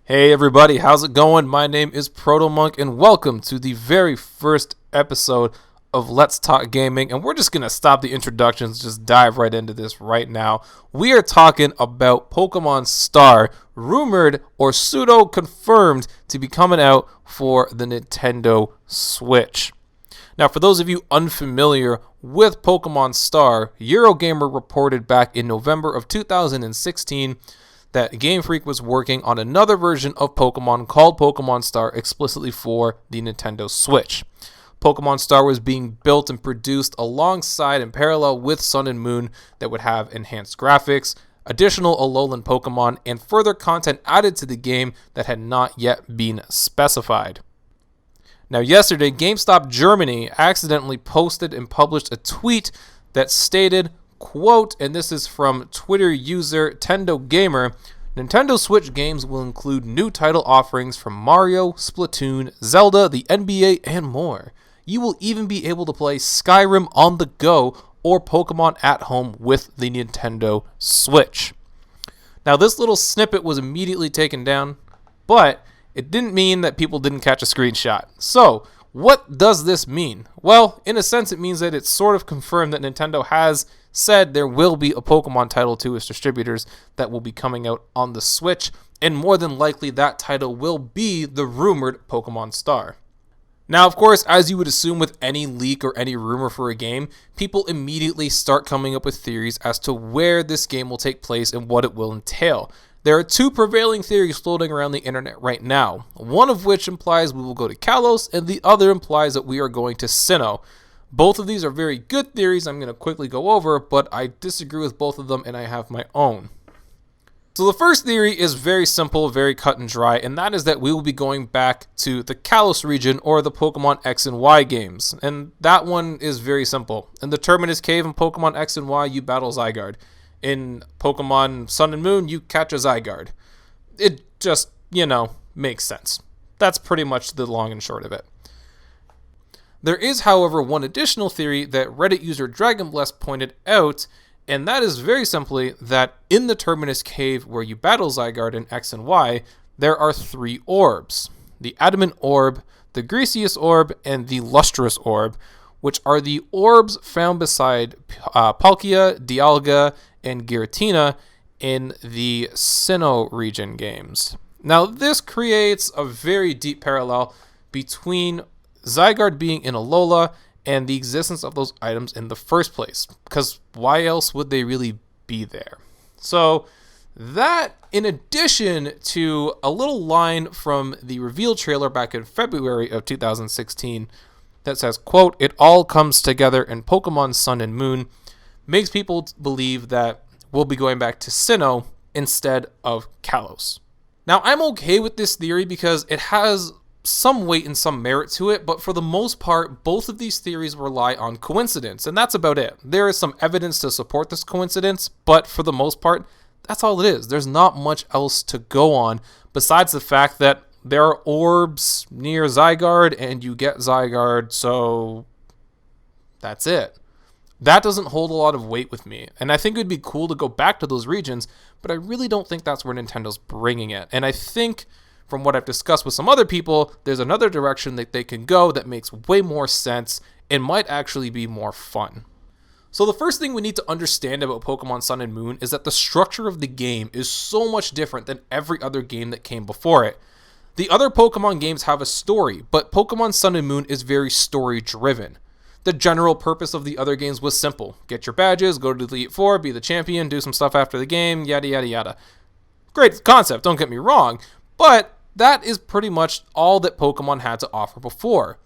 Hey everybody, how's it going? My name is Protomonk and welcome to the very first episode of Let's Talk Gaming. And we're just going to stop the introductions, just dive right into this right now. We are talking about Pokemon Star, rumored or pseudo confirmed to be coming out for the Nintendo Switch. Now, for those of you unfamiliar with Pokemon Star, Eurogamer reported back in November of 2016 that Game Freak was working on another version of Pokemon called Pokemon Star explicitly for the Nintendo Switch. Pokemon Star was being built and produced alongside and parallel with Sun and Moon that would have enhanced graphics, additional Alolan Pokemon, and further content added to the game that had not yet been specified. Now, yesterday, GameStop Germany accidentally posted and published a tweet that stated, quote, and this is from Twitter user Tendo Gamer, Nintendo Switch games will include new title offerings from Mario, Splatoon, Zelda, the NBA, and more. You will even be able to play Skyrim on the go or Pokemon at home with the Nintendo Switch. Now, this little snippet was immediately taken down, but it didn't mean that people didn't catch a screenshot. So, what does this mean? Well, in a sense, it means that it's sort of confirmed that Nintendo has said there will be a Pokemon title to its distributors that will be coming out on the Switch, and more than likely that title will be the rumored Pokemon Star. Now, of course, as you would assume with any leak or any rumor for a game, people immediately start coming up with theories as to where this game will take place and what it will entail. There are two prevailing theories floating around the internet right now, one of which implies we will go to Kalos, and the other implies that we are going to Sinnoh. Both of these are very good theories I'm going to quickly go over, but I disagree with both of them and I have my own. So the first theory is very simple, very cut and dry, and that is that we will be going back to the Kalos region or the Pokemon X and Y games. And that one is very simple. In the Terminus Cave in Pokemon X and Y, you battle Zygarde. In Pokemon Sun and Moon, you catch a Zygarde. It just, makes sense. That's pretty much the long and short of it. There is, however, one additional theory that Reddit user DragonBless pointed out, and that is very simply that in the Terminus Cave where you battle Zygarde in X and Y, there are three orbs. The Adamant Orb, the Greasius Orb, and the Lustrous Orb, which are the orbs found beside Palkia, Dialga, and Giratina in the Sinnoh region games. Now, this creates a very deep parallel between Zygarde being in Alola and the existence of those items in the first place, because why else would they really be there? So that, in addition to a little line from the reveal trailer back in February of 2016 that says, quote, it all comes together in Pokemon Sun and Moon, makes people believe that we'll be going back to Sinnoh instead of Kalos. Now, I'm okay with this theory because it has some weight and some merit to it, but for the most part, both of these theories rely on coincidence, and that's about it. There is some evidence to support this coincidence, but for the most part, that's all it is. There's not much else to go on besides the fact that there are orbs near Zygarde, and you get Zygarde, so that's it. That doesn't hold a lot of weight with me, and I think it would be cool to go back to those regions, but I really don't think that's where Nintendo's bringing it, and I think from what I've discussed with some other people, there's another direction that they can go that makes way more sense and might actually be more fun. So the first thing we need to understand about Pokemon Sun and Moon is that the structure of the game is so much different than every other game that came before it. The other Pokemon games have a story, but Pokemon Sun and Moon is very story-driven. The general purpose of the other games was simple. Get your badges, go to the Elite Four, be the champion, do some stuff after the game, yada yada yada. Great concept, don't get me wrong, but that is pretty much all that Pokemon had to offer before.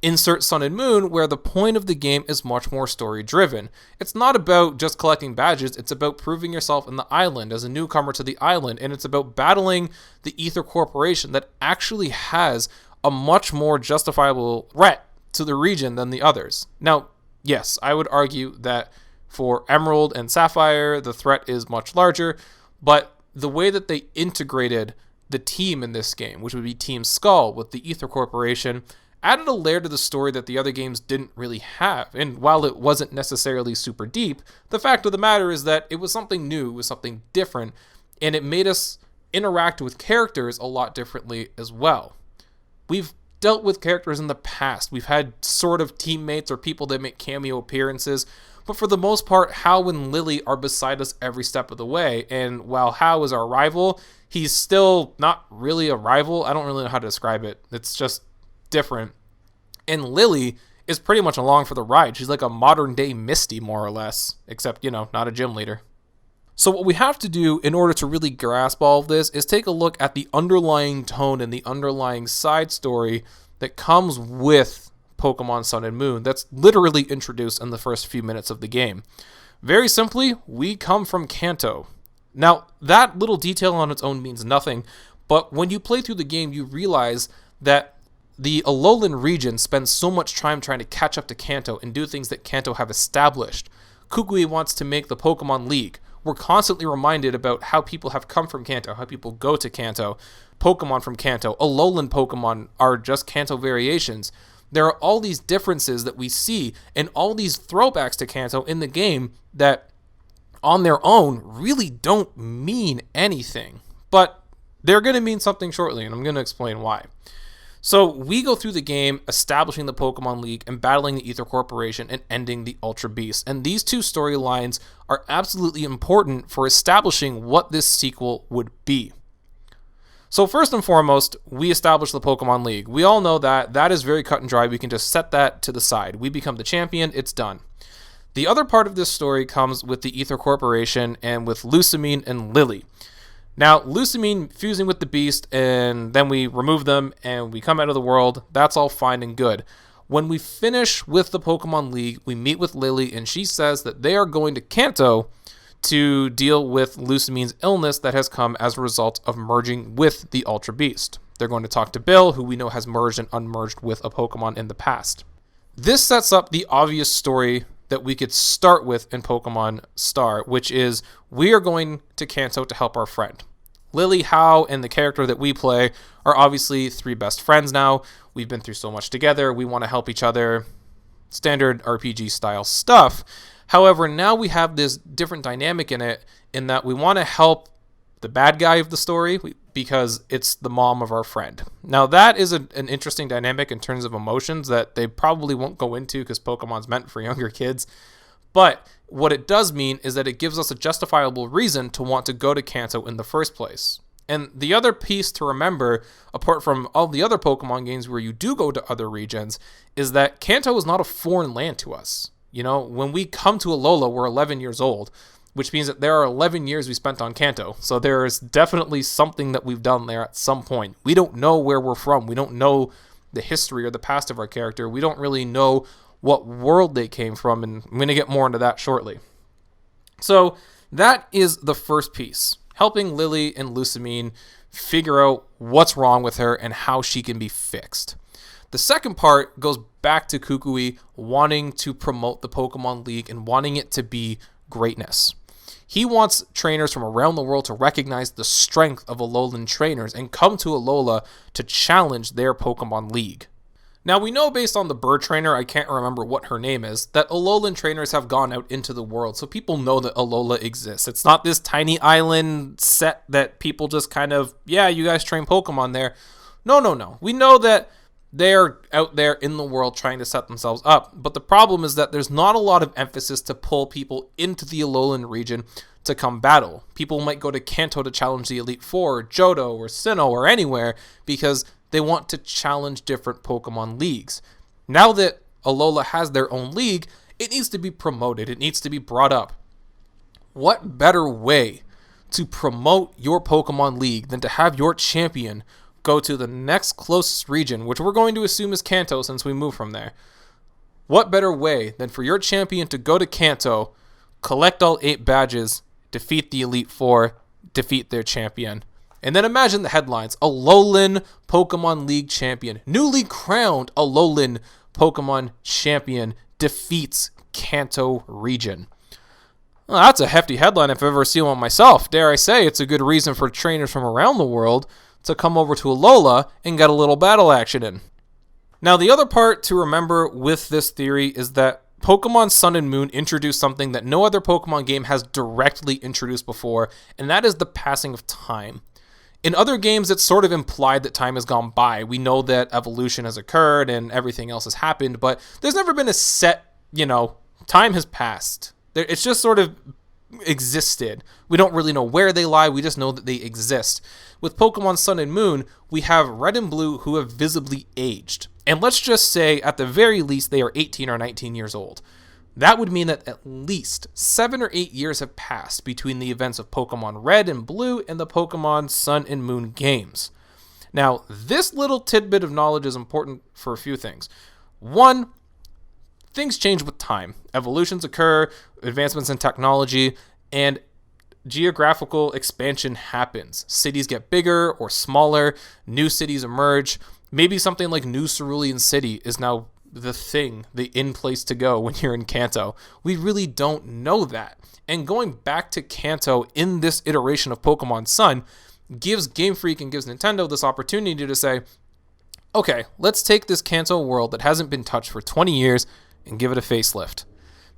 Insert Sun and Moon, where the point of the game is much more story-driven. It's not about just collecting badges, it's about proving yourself in the island as a newcomer to the island, and it's about battling the Ether Corporation that actually has a much more justifiable threat to the region than the others. Now, yes, I would argue that for Emerald and Sapphire, the threat is much larger, but the way that they integrated the team in this game, which would be Team Skull with the Ether Corporation, added a layer to the story that the other games didn't really have. And while it wasn't necessarily super deep, the fact of the matter is that it was something new, it was something different, and it made us interact with characters a lot differently as well. We've dealt with characters in the past. We've had sort of teammates or people that make cameo appearances, but for the most part, Hao and Lily are beside us every step of the way. And while Hao is our rival, he's still not really a rival. I don't really know how to describe it. It's just different. And Lily is pretty much along for the ride. She's like a modern day Misty, more or less, except, not a gym leader. So what we have to do in order to really grasp all of this is take a look at the underlying tone and the underlying side story that comes with Pokemon Sun and Moon that's literally introduced in the first few minutes of the game. Very simply, we come from Kanto. Now, that little detail on its own means nothing, but when you play through the game, you realize that the Alolan region spends so much time trying to catch up to Kanto and do things that Kanto have established. Kukui wants to make the Pokemon League. We're constantly reminded about how people have come from Kanto, how people go to Kanto, Pokemon from Kanto. Alolan Pokemon are just Kanto variations. There are all these differences that we see and all these throwbacks to Kanto in the game that on their own really don't mean anything. But they're going to mean something shortly, and I'm going to explain why. So we go through the game establishing the Pokemon League and battling the Ether Corporation and ending the Ultra Beast. And these two storylines are absolutely important for establishing what this sequel would be. So first and foremost, we establish the Pokemon League. We all know that is very cut and dry. We can just set that to the side. We become the champion. It's done. The other part of this story comes with the Ether Corporation and with Lusamine and Lily. Now, Lusamine fusing with the Beast, and then we remove them, and we come out of the world. That's all fine and good. When we finish with the Pokemon League, we meet with Lily, and she says that they are going to Kanto to deal with Lusamine's illness that has come as a result of merging with the Ultra Beast. They're going to talk to Bill, who we know has merged and unmerged with a Pokemon in the past. This sets up the obvious story that we could start with in Pokemon Star, which is we are going to Kanto to help our friend. Lily, Hao, and the character that we play are obviously three best friends now. We've been through so much together. We want to help each other. Standard RPG style stuff. However, now we have this different dynamic in it in that we want to help the bad guy of the story because it's the mom of our friend. Now, that is an interesting dynamic in terms of emotions that they probably won't go into because Pokemon's meant for younger kids. But what it does mean is that it gives us a justifiable reason to want to go to Kanto in the first place. And the other piece to remember, apart from all the other Pokemon games where you do go to other regions, is that Kanto is not a foreign land to us. When we come to Alola, we're 11 years old, which means that there are 11 years we spent on Kanto. So there is definitely something that we've done there at some point. We don't know where we're from. We don't know the history or the past of our character. We don't really know what world they came from, and I'm going to get more into that shortly. So that is the first piece, helping Lily and Lusamine figure out what's wrong with her and how she can be fixed. The second part goes back to Kukui wanting to promote the Pokemon League and wanting it to be greatness. He wants trainers from around the world to recognize the strength of Alolan trainers and come to Alola to challenge their Pokemon League. Now, we know based on the bird trainer, I can't remember what her name is, that Alolan trainers have gone out into the world, so people know that Alola exists. It's not this tiny island set that people just kind of, yeah, you guys train Pokemon there. No. We know that they're out there in the world trying to set themselves up, but the problem is that there's not a lot of emphasis to pull people into the Alolan region to come battle. People might go to Kanto to challenge the Elite Four, or Johto, or Sinnoh, or anywhere, because they want to challenge different Pokemon leagues. Now that Alola has their own league, it needs to be promoted. It needs to be brought up. What better way to promote your Pokemon League than to have your champion go to the next closest region, which we're going to assume is Kanto since we moved from there. What better way than for your champion to go to Kanto, collect all 8 badges, defeat the Elite Four, defeat their champion. And then imagine the headlines. Alolan Pokemon League champion, newly crowned Alolan Pokemon champion, defeats Kanto region. Well, that's a hefty headline if I've ever seen one myself. Dare I say, it's a good reason for trainers from around the world to come over to Alola and get a little battle action in. Now, the other part to remember with this theory is that Pokemon Sun and Moon introduced something that no other Pokemon game has directly introduced before, and that is the passing of time. In other games, it's sort of implied that time has gone by. We know that evolution has occurred and everything else has happened, but there's never been a set, time has passed. It's just sort of existed. We don't really know where they lie. We just know that they exist. With Pokemon Sun and Moon, we have Red and Blue who have visibly aged. And let's just say, at the very least, they are 18 or 19 years old. That would mean that at least 7 or 8 years have passed between the events of Pokemon Red and Blue and the Pokemon Sun and Moon games. Now, this little tidbit of knowledge is important for a few things. One, things change with time. Evolutions occur, advancements in technology, and geographical expansion happens. Cities get bigger or smaller, new cities emerge. Maybe something like New Cerulean City is now the thing, the in place to go when you're in Kanto. We really don't know that. And going back to Kanto in this iteration of Pokemon Sun gives Game Freak and gives Nintendo this opportunity to say, okay, let's take this Kanto world that hasn't been touched for 20 years and give it a facelift.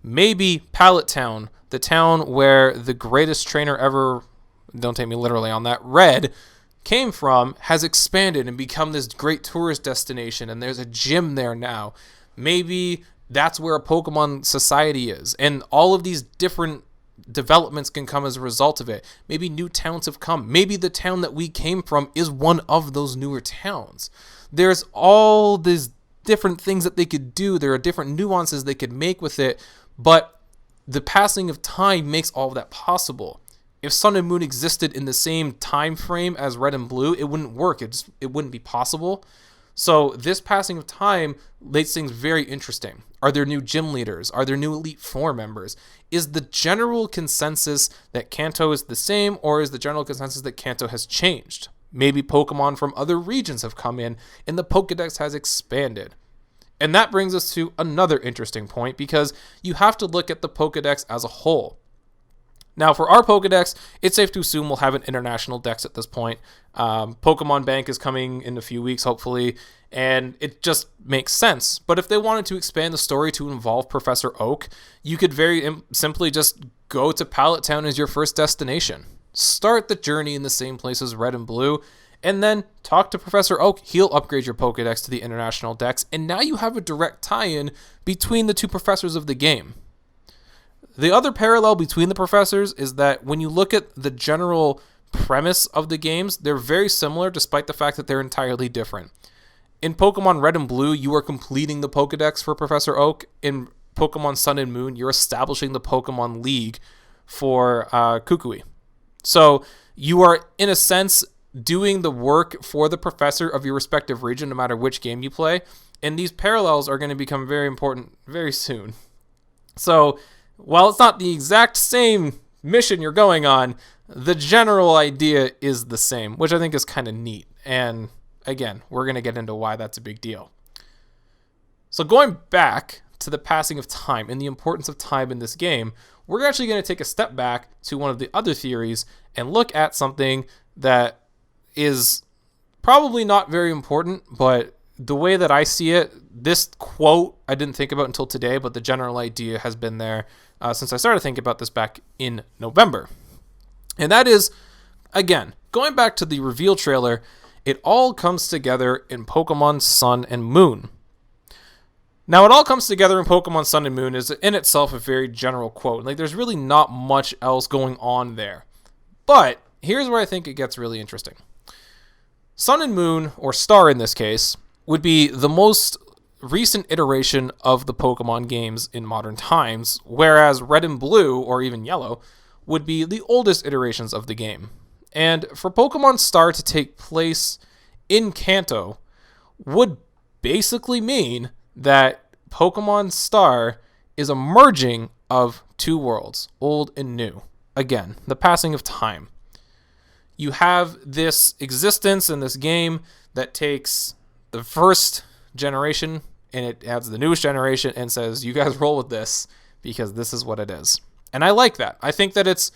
Maybe Pallet Town, the town where the greatest trainer ever, don't take me literally on that, Red, came from, has expanded and become this great tourist destination, and there's a gym there now. Maybe that's where a Pokemon society is, and all of these different developments can come as a result of it. Maybe new towns have come. Maybe the town that we came from is one of those newer towns. There's all these different things that they could do. There are different nuances they could make with it, but the passing of time makes all of that possible. If Sun and Moon existed in the same time frame as Red and Blue, it wouldn't work. It wouldn't be possible. So this passing of time makes things very interesting. Are there new gym leaders? Are there new Elite Four members? Is the general consensus that Kanto is the same, or is the general consensus that Kanto has changed? Maybe Pokemon from other regions have come in and the Pokedex has expanded. And that brings us to another interesting point, because you have to look at the Pokedex as a whole. Now, for our Pokedex, it's safe to assume we'll have an international dex at this point. Pokemon Bank is coming in a few weeks, hopefully, and it just makes sense. But if they wanted to expand the story to involve Professor Oak, you could very simply just go to Pallet Town as your first destination. Start the journey in the same place as Red and Blue, and then talk to Professor Oak. He'll upgrade your Pokedex to the international dex, and now you have a direct tie-in between the two professors of the game. The other parallel between the professors is that when you look at the general premise of the games, they're very similar despite the fact that they're entirely different. In Pokemon Red and Blue, you are completing the Pokedex for Professor Oak. In Pokemon Sun and Moon, you're establishing the Pokemon League for Kukui. So you are, in a sense, doing the work for the professor of your respective region, no matter which game you play. And these parallels are going to become very important very soon. So while it's not the exact same mission you're going on, the general idea is the same, which I think is kind of neat. And again, we're going to get into why that's a big deal. So going back to the passing of time and the importance of time in this game, we're actually going to take a step back to one of the other theories and look at something that is probably not very important, but the way that I see it, this quote I didn't think about until today, but the general idea has been there since I started thinking about this back in November. And that is, again, going back to the reveal trailer, it all comes together in Pokemon Sun and Moon. Now, it all comes together in Pokemon Sun and Moon is in itself a very general quote. Like, there's really not much else going on there. But here's where I think it gets really interesting. Sun and Moon, or Star in this case, would be the most recent iteration of the Pokemon games in modern times, whereas Red and Blue, or even Yellow, would be the oldest iterations of the game. And for Pokemon Star to take place in Kanto would basically mean that Pokemon Star is a merging of two worlds, old and new. Again, the passing of time. You have this existence in this game that takes the first generation and it adds the newest generation and says, you guys roll with this because this is what it is. And I like that. I think that it's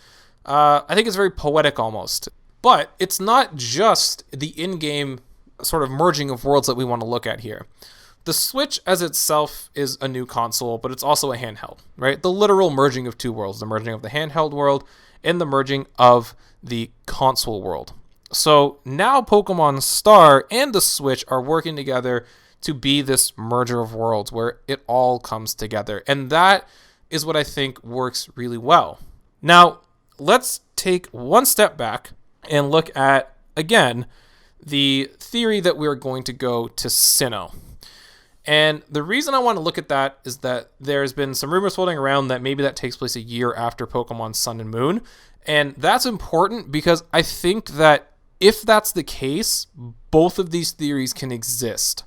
very poetic almost. But it's not just the in-game sort of merging of worlds that we want to look at here. The Switch as itself is a new console, but it's also a handheld, right? The literal merging of two worlds, the merging of the handheld world and the merging of the console world. So now Pokemon Star and the Switch are working together to be this merger of worlds where it all comes together. And that is what I think works really well. Now, let's take one step back and look at, again, the theory that we're going to go to Sinnoh. And the reason I want to look at that is that there's been some rumors floating around that maybe that takes place a year after Pokemon Sun and Moon. And that's important because I think that if that's the case, both of these theories can exist.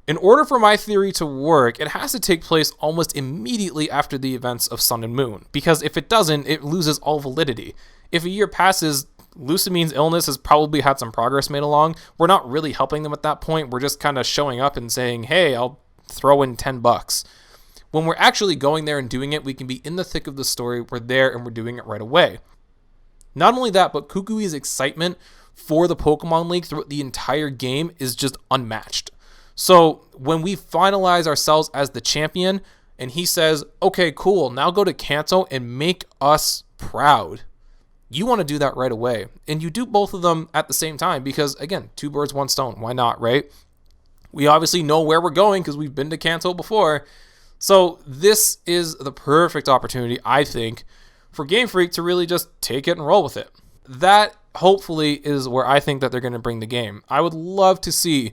In order for my theory to work, it has to take place almost immediately after the events of Sun and Moon, because if it doesn't, it loses all validity. If a year passes, Lucamine's illness has probably had some progress made along. We're not really helping them at that point. We're just kind of showing up and saying, hey, I'll throw in $10. When we're actually going there and doing it, we can be in the thick of the story. We're there and we're doing it right away. Not only that, but Kukui's excitement for the Pokemon League throughout the entire game is just unmatched. So when we finalize ourselves as the champion and he says, okay, cool, now go to Kanto and make us proud. You want to do that right away. And you do both of them at the same time because, again, two birds, one stone. Why not, right? We obviously know where we're going because we've been to Kanto before. So this is the perfect opportunity, I think, for Game Freak to really just take it and roll with it. That, hopefully, is where I think that they're going to bring the game. I would love to see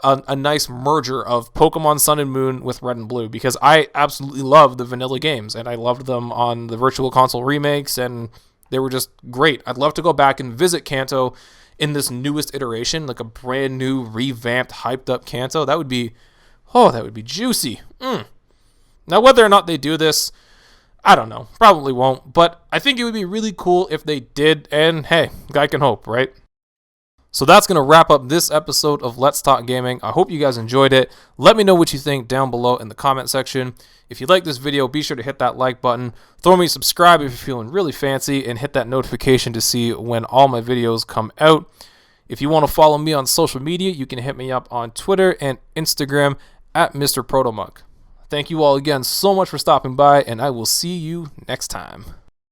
a nice merger of Pokemon Sun and Moon with Red and Blue because I absolutely love the vanilla games and I loved them on the Virtual Console remakes and they were just great. I'd love to go back and visit Kanto in this newest iteration, like a brand new, revamped, hyped up Kanto. That would be juicy. Now, whether or not they do this, I don't know. Probably won't, but I think it would be really cool if they did, and hey, guy can hope, right? So that's going to wrap up this episode of Let's Talk Gaming. I hope you guys enjoyed it. Let me know what you think down below in the comment section. If you like this video, be sure to hit that like button. Throw me a subscribe if you're feeling really fancy, and hit that notification to see when all my videos come out. If you want to follow me on social media, you can hit me up on Twitter and Instagram at Mr. Protomunk. Thank you all again so much for stopping by, and I will see you next time.